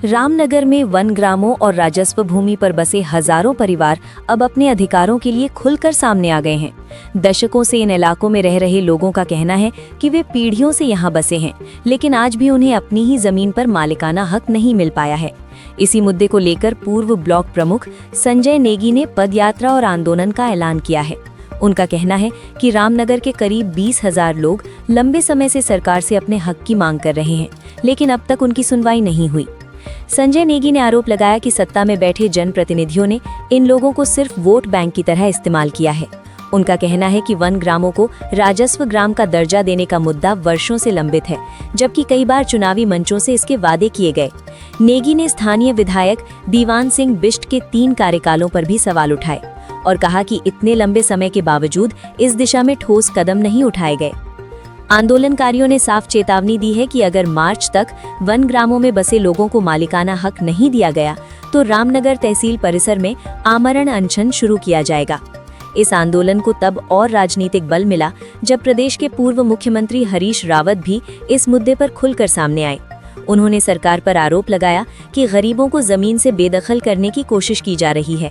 रामनगर में वन ग्रामों और राजस्व भूमि पर बसे हजारों परिवार अब अपने अधिकारों के लिए खुलकर सामने आ गए हैं। दशकों से इन इलाकों में रह रहे लोगों का कहना है कि वे पीढ़ियों से यहाँ बसे हैं, लेकिन आज भी उन्हें अपनी ही जमीन पर मालिकाना हक नहीं मिल पाया है। इसी मुद्दे को लेकर पूर्व ब्लॉक प्रमुख संजय नेगी ने पदयात्रा और आंदोलन का ऐलान किया है। उनका कहना है कि रामनगर के करीब 20,000 लोग लंबे समय से सरकार से अपने हक की मांग कर रहे हैं, लेकिन अब तक उनकी सुनवाई नहीं हुई। संजय नेगी ने आरोप लगाया कि सत्ता में बैठे जनप्रतिनिधियों ने इन लोगों को सिर्फ वोट बैंक की तरह इस्तेमाल किया है। उनका कहना है कि वन ग्रामों को राजस्व ग्राम का दर्जा देने का मुद्दा वर्षों से लंबित है, जबकि कई बार चुनावी मंचों से इसके वादे किए गए। नेगी ने स्थानीय विधायक दीवान सिंह बिष्ट के 3 कार्यकालों पर भी सवाल उठाए और कहा कि इतने लंबे समय के बावजूद इस दिशा में ठोस कदम नहीं उठाए गए। आंदोलनकारियों ने साफ चेतावनी दी है कि अगर मार्च तक वन ग्रामों में बसे लोगों को मालिकाना हक नहीं दिया गया तो रामनगर तहसील परिसर में आमरण अनशन शुरू किया जाएगा। इस आंदोलन को तब और राजनीतिक बल मिला जब प्रदेश के पूर्व मुख्यमंत्री हरीश रावत भी इस मुद्दे पर खुलकर सामने आए। उन्होंने सरकार पर आरोप लगाया कि गरीबों को जमीन से बेदखल करने की कोशिश की जा रही है।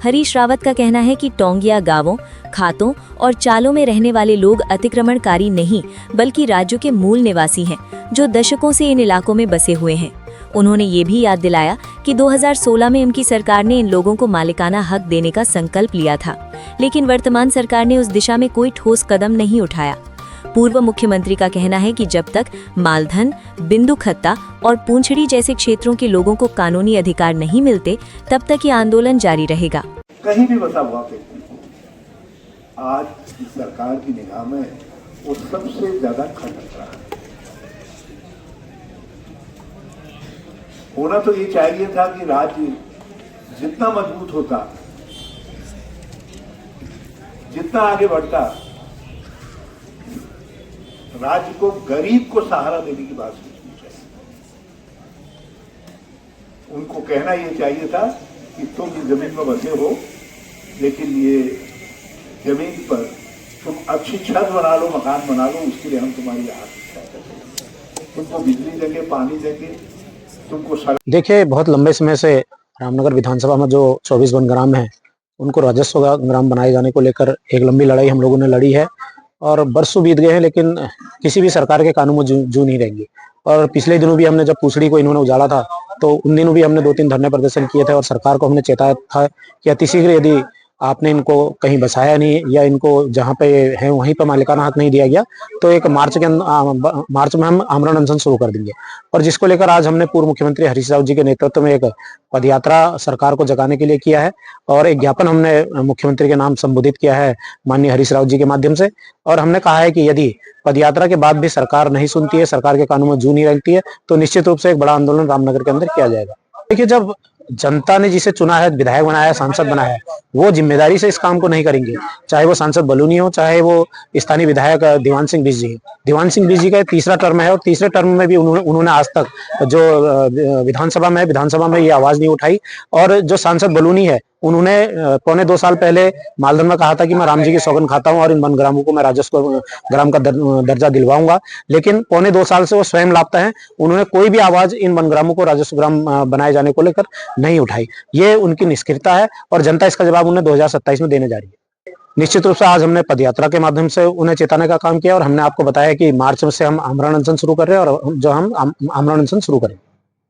हरीश रावत का कहना है कि टोंगिया गांवों, खातों और चालों में रहने वाले लोग अतिक्रमणकारी नहीं बल्कि राज्य के मूल निवासी हैं, जो दशकों से इन इलाकों में बसे हुए हैं। उन्होंने ये भी याद दिलाया कि 2016 में उनकी सरकार ने इन लोगों को मालिकाना हक देने का संकल्प लिया था, लेकिन वर्तमान सरकार ने उस दिशा में कोई ठोस कदम नहीं उठाया। पूर्व मुख्यमंत्री का कहना है कि जब तक मालधन, बिंदु खत्ता और पूंछड़ी जैसे क्षेत्रों के लोगों को कानूनी अधिकार नहीं मिलते, तब तक ये आंदोलन जारी रहेगा। कहीं भी बसा हुआ व्यक्ति आज इस सरकार की निगाह में वो सबसे ज्यादा खटक रहा है। होना तो ये चाहिए था कि राज्य जितना मजबूत होता, जितना आगे बढ़ता, राज्य को गरीब को सहारा देने की बात सोचनी चाहिए। उनको कहना यह चाहिए था कि तुम इस जमीन में बसे हो, लेकिन ये जमीन पर तुम अच्छी छत बना लो, मकान बना लो, उसके लिए हम तुम्हारी आर्थिक सहायता, तुमको बिजली देंगे, पानी देंगे, तुमको। देखिए, बहुत लंबे समय से रामनगर विधानसभा में जो 24 वन ग्राम हैं, उनको राजस्व ग्राम बनाए जाने को लेकर एक लंबी लड़ाई हम लोगों ने लड़ी है और बरसों बीत गए हैं, लेकिन किसी भी सरकार के कानून में जू नहीं रहेंगी। और पिछले दिनों भी हमने जब पूछड़ी को इन्होंने उजाड़ा था तो उन दिनों भी हमने 2-3 धरने प्रदर्शन किए थे और सरकार को हमने चेताया था कि अतिशीघ्र यदि आपने इनको कहीं बसाया नहीं या इनको जहां पे है वहीं पर मालिकाना हक नहीं दिया गया तो एक मार्च में हम आमरण अनशन शुरू कर देंगे। और जिसको लेकर आज हमने पूर्व मुख्यमंत्री हरीश रावत जी के नेतृत्व में एक पदयात्रा सरकार को जगाने के लिए किया है और एक ज्ञापन हमने मुख्यमंत्री के नाम संबोधित किया है माननीय हरीश रावत जी के माध्यम से। और हमने कहा है कि यदि पदयात्रा के बाद भी सरकार नहीं सुनती है, सरकार के कानून में जू नहीं रखती है, तो निश्चित रूप से एक बड़ा आंदोलन रामनगर के अंदर किया जाएगा। देखिए, जब जनता ने जिसे चुना है, विधायक बनाया है, सांसद बनाया है, वो जिम्मेदारी से इस काम को नहीं करेंगे, चाहे वो सांसद बलूनी हो, चाहे वो स्थानीय विधायक दीवान सिंह बिष्ट जी। दीवान सिंह बिष्ट जी का 3रा टर्म है और 3रे टर्म में भी उन्होंने आज तक जो विधानसभा में ये आवाज नहीं उठाई। और जो सांसद बलूनी है, उन्होंने 1.25 साल पहले मालधन में कहा था कि मैं राम जी की सौगंध खाता हूं और इन वन ग्रामों को मैं राजस्व ग्राम का दर्जा दिलवाऊंगा, लेकिन 1.25 साल से वो स्वयं लापता है। उन्होंने कोई भी आवाज इन वन ग्रामों को राजस्व ग्राम बनाए जाने को लेकर नहीं उठाई। ये उनकी निष्क्रियता है और जनता इसका जवाब उन्हें 2027 में देने जा रही है। निश्चित रूप से आज हमने पदयात्रा के माध्यम से उन्हें चेताने का काम किया और हमने आपको बताया कि मार्च से हम आमरण अनशन शुरू कर रहे हैं और जो हम आमरण अनशन शुरू करें।